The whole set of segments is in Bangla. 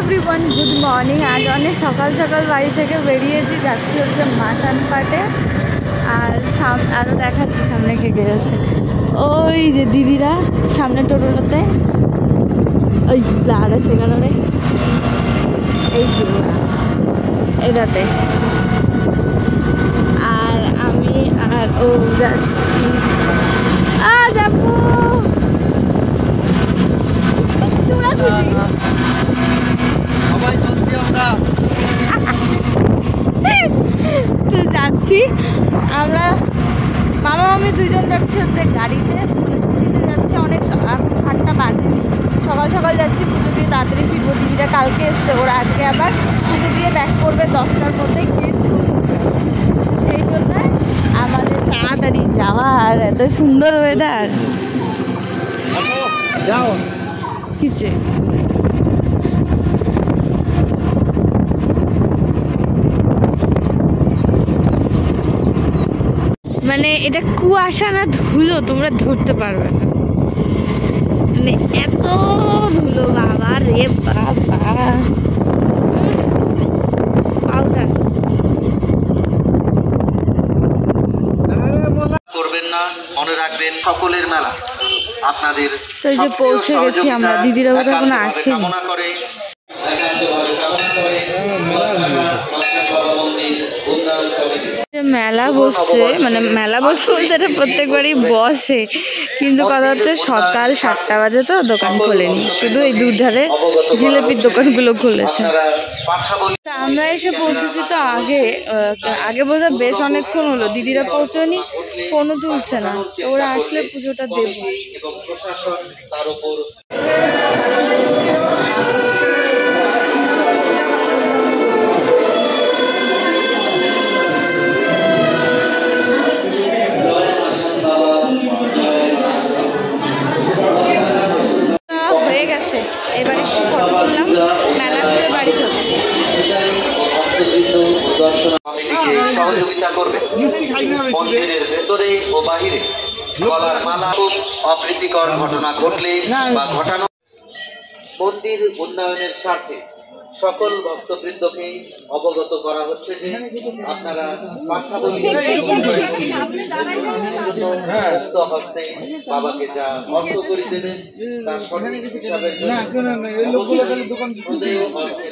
Everyone, good morning. আজ অনেক সকাল সকাল বাড়ি থেকে বেরিয়েছি, যাচ্ছি হচ্ছে মাসানপাটে। আর আরও দেখাচ্ছি সামনে কে কে যাচ্ছে। ওই যে দিদিরা সামনে টোটোটাতে, ওই আরে সেখানে এই যে এটাতে, আর আমি আর ও যাচ্ছি। যাবো তো যাচ্ছি আমরা, মামা আমি দুজন যাচ্ছি হচ্ছে গাড়িতে, স্কুটিতে যাচ্ছি। অনেক এখন 7টা বাজেনি, সকাল সকাল যাচ্ছি, পুজো দিয়ে তাড়াতাড়ি ফিরবো। দিদিরা কালকে এসছে, ওরা আজকে আবার পুজো দিয়ে ব্যাক করবে 10টার মধ্যে গিয়ে স্কুল। সেই জন্য আমাদের তাড়াতাড়ি যাওয়া। আর এত সুন্দর ওয়েদার, কিছে মানে এটা কুয়াশা না ধুলো তোমরা ধরতে পারবে না, মানে এত ধুলো বাবা রে বাবা। করবেন না, মনে রাখবেন সকলের মেলা আপনাদের। তো এই যে পৌঁছে গেছি আমরা, দিদিরা বোধহয় এখনো আসেনি। মেলা বসছে, মানে মেলা বসছে বলতে এটা প্রত্যেকবারই বসে, কিন্তু কথা হচ্ছে সকাল 7টা বাজে তো দোকান খোলেনি, শুধু এই দুধারে জিলেপির দোকানগুলো খুলেছে। আমরা এসে পৌঁছেছি তো আগে বোধহয় বেশ অনেকক্ষণ হলো, দিদিরা পৌঁছয়নি, ফোনও তুলছে না। ওরা আসলে পুজোটা দেব। হয়ে গেছে, এবার একটু ফটো তুললাম, মেলা ঘুরে বাড়ি যাবো। সহযোগিতা করবে মন্দিরের ভেতরে ও বাহিরে গলার মালা, অপ্রীতিকর ঘটনা ঘটলে বা ঘটানো মন্দির উন্নয়নের স্বার্থে সকল ভক্তবৃন্দকে অবগত করা হচ্ছে যে আপনারা পাঠ্যাবলী মুক্ত হস্তে বাবাকে যা অর্থ করে দেবেন তার সঠিক হিসাবের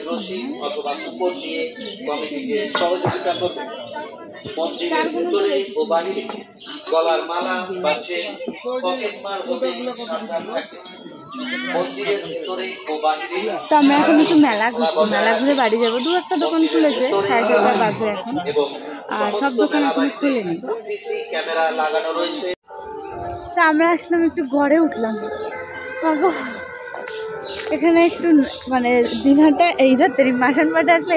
রশি অথবা কুপন নিয়ে কমিটিকে সহযোগিতা করবেন। মন্দিরের ভিতরে ও বাহিরে গলার মালা বা চেন, পকেট মার হবে সাবধান থাকবেন। তো আমরা এখন একটু মেলা ঘুরছি, মেলা ঘুরে বাড়ি যাবো। 2-1টা দোকান খুলেছে, 7:30 বাজে এখন, আর সব দোকান এখনো খুলেনি। তা আমরা আসলাম, একটু ঘরে উঠলাম। এখানে একটু মানে দিনহাটা এই রাত্রি মাসানপাটে আসলে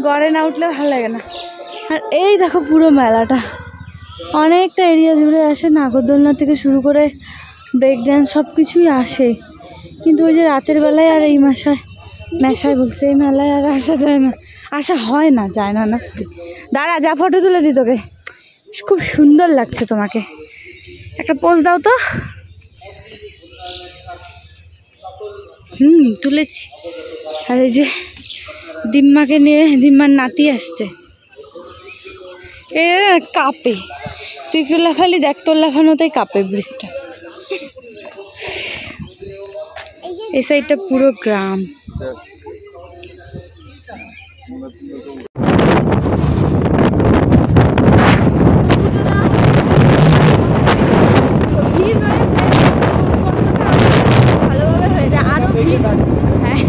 গড়ে না উঠলে ভালো লাগে না। আর এই দেখো পুরো মেলাটা অনেকটা এরিয়া জুড়ে আসে, নাগরদোলনা থেকে শুরু করে ব্রেক ড্যান্স সব কিছুই আসে, কিন্তু ওই যে রাতের বেলায় আর এই মেশায় বলছে এই মেলায় আর আসা যায় না, আসা হয় না, যায় না। না সত্যি, দাঁড়া যা ফটো তুলে দিই তোকে, খুব সুন্দর লাগছে, তোমাকে একটা পোজ দাও তো। তুলেছি। আর এই যে দিম্মাকে নিয়ে, দিম্মার নাতি আসছে, এ কাঁপে, তুই একটু লাফালি, দেখ তোর লাফানোতেই কাঁপে ব্রিজটা। এই সাইডটা পুরো গ্রাম। ভালোভাবে হয়ে যায়, আরো ভিড়, হ্যাঁ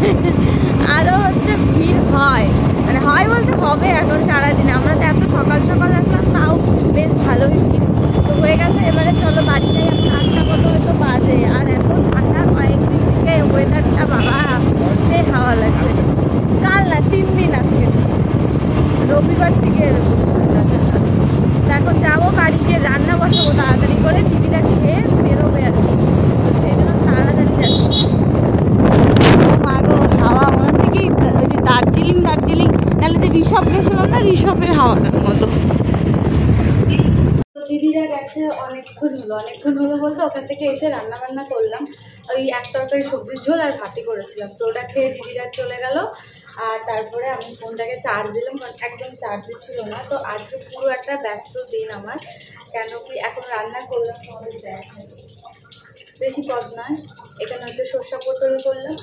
আরো হচ্ছে ভিড় হয়, মানে হয় বলতে হবে এখন সারাদিন। আমরা তো এত সকাল সকাল আসলাম, তাও বেশ ভালোই ভিড় তো হয়ে গেছে। এবারে চলো বাড়ি যাই, এখন 8টা কত হয়তো বাজে। আর এত ঠান্ডা, কয়েকদিন থেকে ওয়েদারটা বাবা সে হাওয়া লাগছে। কাল না 3 দিন আজকে, রবিবার থেকে এরকম ঠান্ডা ঠান্ডা। এখন যাবো বাড়ি গিয়ে রান্না বসাবো তাড়াতাড়ি করে, দিদিরা খেয়ে বেরোবে আর কি, তো সেই জন্য তাড়াতাড়ি যাচ্ছি। মাগো হাওয়া মনে হচ্ছে কি ওই যে দার্জিলিং নাহলে যে ঋষভ গেছিলাম না, ঋষভের হাওয়াটার মতো। দিদিরা গেছে অনেকক্ষণ হলো বলতে ওখান থেকে এসে রান্না বান্না করলাম। ওই ওই এক তরকারি সবজির ঝোল আর ভাতি করেছিলাম, তো ওটা খেয়ে দিদিরা চলে গেল। আর তারপরে আমি ফোনটাকে চার্জ দিলাম, কারণ একদম চার্জে ছিল না। তো আজকে পুরো একটা ব্যস্ত দিন আমার, কেন কি এখন রান্না করলাম তোমাদের দেখো, বেশি পদ নয়, এখানে হচ্ছে সর্ষা পটল করলাম,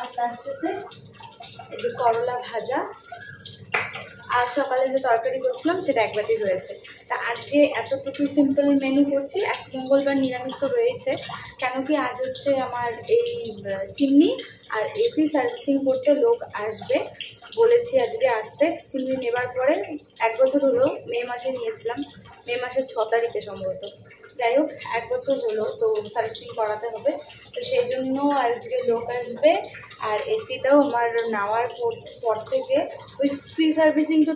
আর তার সাথে এই যে করলা ভাজা, আর সকালে যে তরকারি করছিলাম সেটা এক বাটি রয়েছে। তা আজকে এতটুকুই সিম্পল মেনু করছি, এক মঙ্গলবার নিরামিষ তো রয়েছে, কেন কি আজ হচ্ছে আমার এই চিমনি আর এসি সার্ভিসিং করতে লোক আসবে, বলেছি আজকে আসতে। চিমনি নেবার পরে 1 বছর হলো, মে মাসে নিয়েছিলাম, মে মাসের 6 তারিখে সম্ভবত। যাই হোক 1 বছর হলো, তো সার্ভিসিং করাতে হবে, তো সেই জন্য আজকে লোক আসবে। আর এসিটাও আমার নেওয়ার পর থেকে ওই ফ্রি সার্ভিসিং তো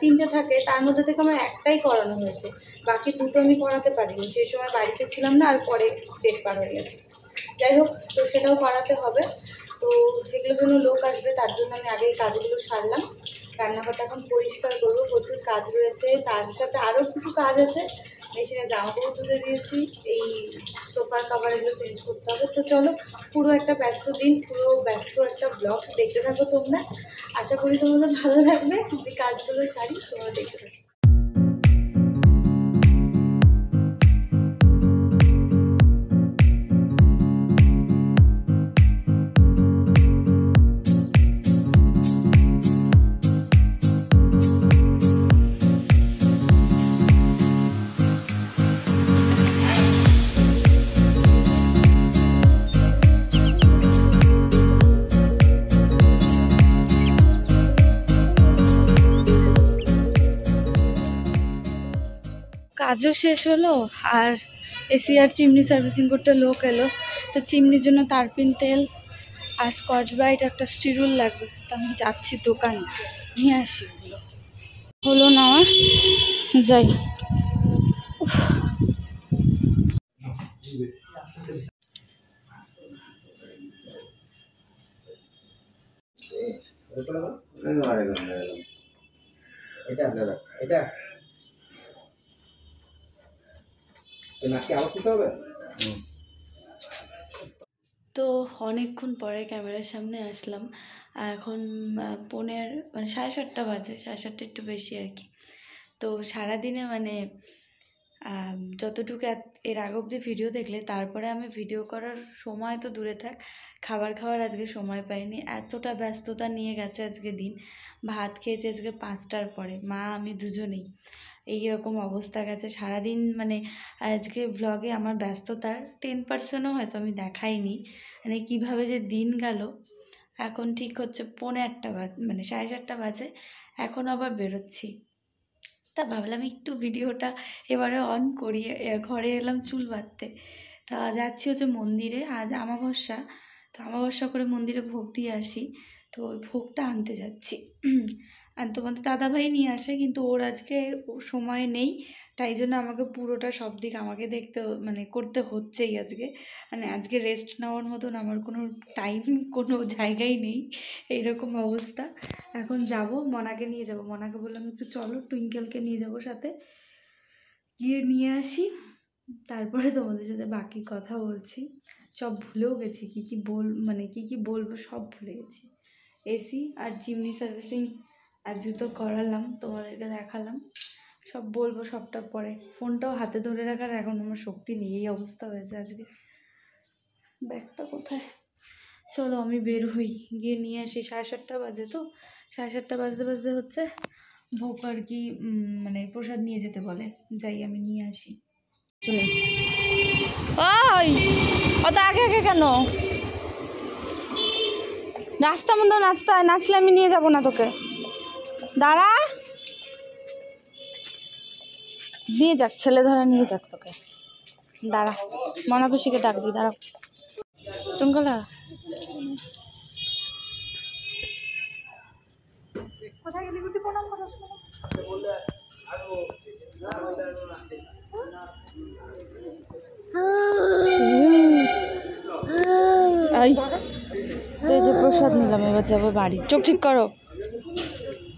তিনটে থাকে, তার মধ্যে থেকে আমার একটাই করানো হয়েছে, বাকি দুটো আমি করাতে পারিনি, সেই সময় বাড়িতে ছিলাম না, আর পরে ডেট পার হয়ে গেছে। যাই হোক, তো সেটাও করাতে হবে, তো সেগুলোর জন্য লোক আসবে, তার জন্য আমি আগেই কাজগুলো সারলাম। রান্নাঘরটা এখন পরিষ্কার করবো, প্রচুর কাজ রয়েছে, তার সাথে আরও কিছু কাজ আছে, মেশিনে জামা কাপড় তুলে দিয়েছি, এই সোফার কাভার এগুলো চেঞ্জ করতে হবে। তো চলো, পুরো একটা ব্যস্ত দিন, পুরো ব্যস্ত একটা ব্লগ দেখতে থাকো তোমরা, আশা করি তোমাদের ভালো লাগবে। যদি কাজগুলো সারি তোমরা দেখতে থাকো। কাজও শেষ হলো, আর এসি আর চিমনি সার্ভিসিং করতে লোক এলো, তো চিমনির জন্য তারপিন তেল আর স্কচ ব্রাইট একটা স্টিরুল লাগবে, তো আমি যাচ্ছি দোকানে নিয়ে আসি। ওগুলো হলো না, যাই। তো অনেকক্ষণ পরে ক্যামেরার সামনে আসলাম, এখন 7:30 বাজে, 7:30 একটু বেশি আর কি। তো সারাদিনে মানে যতটুকু এর আগে অবধি ভিডিও দেখলে, তারপরে আমি ভিডিও করার সময় তো দূরে থাক, খাবার খাওয়ার আজকে সময় পাইনি, এতটা ব্যস্ততা নিয়ে গেছে আজকে দিন। ভাত খেয়েছি আজকে 5টার পরে, মা আমি দুজনেই, এইরকম অবস্থা গেছে সারাদিন। মানে আজকে ব্লগে আমার ব্যস্ততার 10%ও হয়তো আমি দেখাইনি, মানে কীভাবে যে দিন গেল। এখন ঠিক হচ্ছে 1:45 বাজে, মানে 7:30 বাজে, এখন আবার বেরোচ্ছি। তা ভাবলাম একটু ভিডিওটা এবারে অন করি, ঘরে এলাম চুল বাঁধতে। তা যাচ্ছি হচ্ছে মন্দিরে, আজ অমাবস্যা, তো অমাবস্যা করে মন্দিরে ভোগ দিয়ে আসি, তো ওই ভোগটা আনতে যাচ্ছি। আর তোমাদের দাদাভাই নিয়ে আসে, কিন্তু ওর আজকে সময় নেই, তাই জন্য আমাকে পুরোটা সব দিক আমাকে দেখতে মানে করতে হচ্ছেই আজকে। মানে আজকে রেস্ট নেওয়ার মতন আমার কোনো টাইম, কোনো জায়গায় নেই, এইরকম অবস্থা। এখন যাব, মনাকে নিয়ে যাব, মনাকে বললাম একটু চলো, টুইঙ্কেলকে নিয়ে যাব সাথে, গিয়ে নিয়ে আসি, তারপরে তোমাদের সাথে বাকি কথা বলছি। সব ভুলেও গেছি কী কী বলবো, সব ভুলে গেছি। এসি আর চিমনি সার্ভিসিং আজকে তো করালাম, তোমাদেরকে দেখালাম, সব বলবো সবটা পরে। ফোনটাও হাতে ধরে রাখার এখন আমার শক্তি নেই, এই অবস্থা হয়েছে আজকে। ব্যাগটা কোথায়? চলো আমি বের হই, গিয়ে নিয়ে আসি। 7:30 বাজে, তো 7:30 বাজতে বাজতে হচ্ছে ভোগ আর কি, মানে প্রসাদ নিয়ে যেতে বলে, যাই আমি নিয়ে আসি। চলে ওই অত আগে আগে কেন? রাস্তা মতো নাচতে হয়, নাচলে আমি নিয়ে যাব না তোকে, দাঁড়া, নিয়ে যাক, ছেলে ধরা নিয়ে যাক তোকে, দাঁড়া, মনাপিসিকে ডাক দি, দাঁড়া। টুঙ্কলা কোথায় গেলি? গুটি প্রণাম করো। এই যে প্রসাদ নিলাম, এবার যাবো বাড়ি, চোখ ঠিক করো।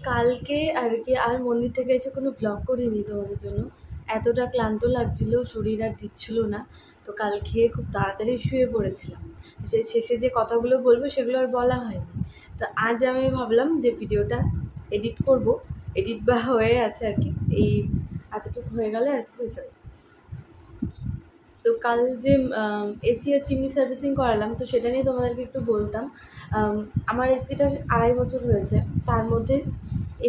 কালকে আর কি আর মন্দির থেকে এসে কোনো ব্লগ করিনি তোমাদের জন্য, এতটা ক্লান্ত লাগছিল, শরীর আর দিচ্ছিল না, তো কাল খেয়ে খুব তাড়াতাড়ি শুয়ে পড়েছিলাম। শেষে যে কথাগুলো বলবো সেগুলো আর বলা হয়নি। তো আজ আমি ভাবলাম যে ভিডিওটা এডিট করব, এডিট বা হয়ে আছে আর কি, এই এতটুকু হয়ে গেলে আর কি হয়ে যাবে। তো কাল যে এসি আর চিমনি সার্ভিসিং করালাম, তো সেটা নিয়ে তোমাদেরকে একটু বলতাম। আমার এসিটা 2.5 বছর হয়েছে। তার মধ্যে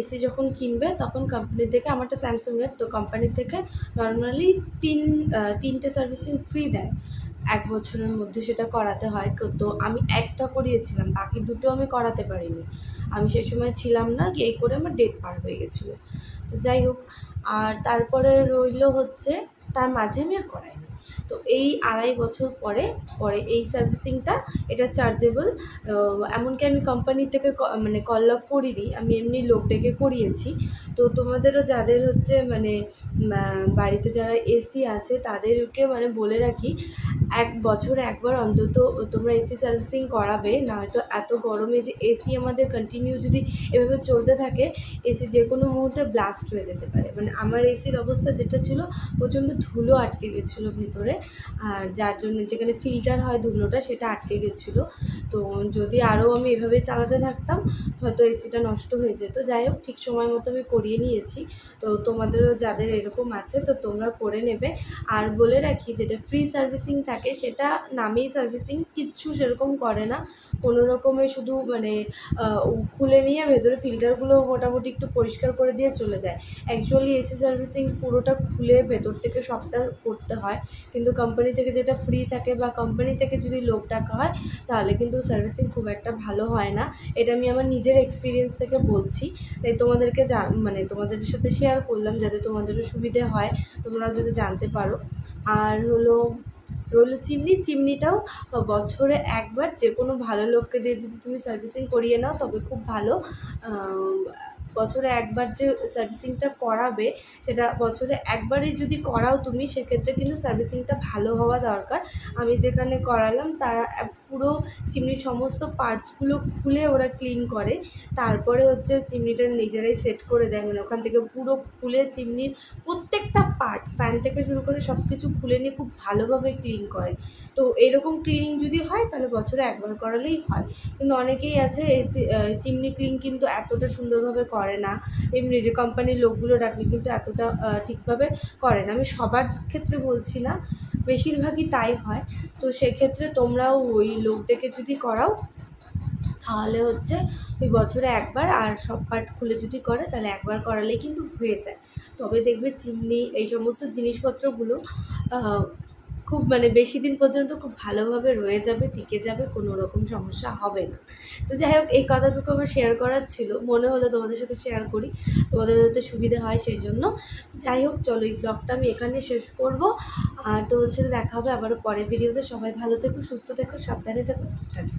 এসি যখন কিনবে তখন কোম্পানি থেকে, আমারটা স্যামসাংয়ের, তো কোম্পানি থেকে নর্মালি তিনটে সার্ভিসিং ফ্রি দেয় 1 বছরের মধ্যে, সেটা করাতে হয়। তো আমি একটা করিয়েছিলাম, বাকি দুটো আমি করাতে পারিনি। আমি সেই সময় ছিলাম না, এই করে আমার ডেট পার হয়ে গেছিলো। তো যাই হোক, আর তারপরে রইল হচ্ছে তার মাঝে আমি আর করাইনি। তো এই 2.5 বছর পরে এই সার্ভিসিংটা, এটা চার্জেবল। এমনকি আমি কোম্পানি থেকে মানে কল আপ করিনি, আমি এমনি লোক ডেকে করিয়েছি। তো তোমাদেরও যাদের হচ্ছে মানে বাড়িতে যারা এসি আছে তাদেরকে মানে বলে রাখি, 1 বছরে একবার অন্তত তোমরা এসি সার্ভিসিং করাবে। নয়তো এত গরমে যে এসি আমাদের কন্টিনিউ যদি এভাবে চলতে থাকে, এসি যে কোনো মুহূর্তে ব্লাস্ট হয়ে যেতে পারে। মানে আমার এসির অবস্থা যেটা ছিল, প্রচণ্ড ধুলো আটকে গেছিলো ভেতরে, আর যার জন্য যেখানে ফিল্টার হয় ধুলোটা, সেটা আটকে গেছিলো। তো যদি আরও আমি এভাবে চালাতে থাকতাম হয়তো এসিটা নষ্ট হয়ে যেত। যাই হোক, ঠিক সময় মতো আমি করিয়ে নিয়েছি। তো তোমাদেরও যাদের এরকম আছে তো তোমরা করে নেবে। আর বলে রাখি, যেটা ফ্রি সার্ভিসিং থাকে সেটা নামেই সার্ভিসিং, কিচ্ছু সেরকম করে না। কোনো রকমের শুধু মানে খুলে নিয়ে ভেতরে ফিল্টারগুলো মোটামুটি একটু পরিষ্কার করে দিয়ে চলে যায়। অ্যাকচুয়ালি এসি সার্ভিসিং পুরোটা খুলে ভেতর থেকে সবটা করতে হয়। কিন্তু কোম্পানি থেকে যেটা ফ্রি থাকে বা কোম্পানি থেকে যদি লোক ডাকা হয়, তাহলে কিন্তু সার্ভিসিং খুব একটা ভালো হয় না। এটা আমি আমার নিজের এক্সপিরিয়েন্স থেকে বলছি, তাই তোমাদেরকে মানে তোমাদের সাথে শেয়ার করলাম যাতে তোমাদেরও সুবিধে হয়, তোমরা যাতে জানতে পারো। আর রইল চিমনিটাও বছরে একবার যে কোনো ভালো লোককে দিয়ে যদি তুমি সার্ভিসিং করিয়ে নাও তবে খুব ভালো। বছরে একবার যে সার্ভিসিংটা করাবে, সেটা বছরে একবারই যদি করাও তুমি, সেক্ষেত্রে কিন্তু সার্ভিসিংটা ভালো হওয়া দরকার। আমি যেখানে করালাম তারা পুরো চিমনির সমস্ত পার্টসগুলো খুলে ওরা ক্লিন করে, তারপরে হচ্ছে চিমনিটা নিজেরাই সেট করে দেয়। মানে ওখান থেকে পুরো খুলে চিমনির প্রত্যেকটা পার্ট, ফ্যান থেকে শুরু করে সব কিছু খুলে নিয়ে খুব ভালোভাবে ক্লিন করে। তো এরকম ক্লিনিং যদি হয় তাহলে বছরে একবার করালেই হয়। কিন্তু অনেকেই আছে চিমনি ক্লিন কিন্তু এতটা সুন্দরভাবে করে না, এমনি যে কোম্পানির লোকগুলো ডাকলে কিন্তু এতটা ঠিকভাবে করে না। আমি সবার ক্ষেত্রে বলছি না, বেশিরভাগই তাই হয়। তো সেক্ষেত্রে তোমরাও ওই লোক ডেকে যদি করাও তাহলে হচ্ছে ওই বছরে একবার, আর সব পার্ট খুলে যদি করে তাহলে একবার করালেই কিন্তু হয়ে যায়। তবে দেখবে চিমনি এই সমস্ত জিনিসপত্রগুলো খুব মানে বেশি দিন পর্যন্ত খুব ভালোভাবে রয়ে যাবে, টিকে যাবে, কোনো রকম সমস্যা হবে না। তো যাই হোক, এই কথাটুকু আমার শেয়ার করার ছিল, মনে হলো তোমাদের সাথে শেয়ার করি, তোমাদের যাতে সুবিধা হয় সেই জন্য। যাই হোক, চলো এই ব্লগটা আমি এখানে শেষ করব, আর তোমাদের সাথে দেখা হবে আবারও পরের ভিডিওতে। সবাই ভালো থেকো, সুস্থ থেকো, সাবধানে থেকো। টাটা।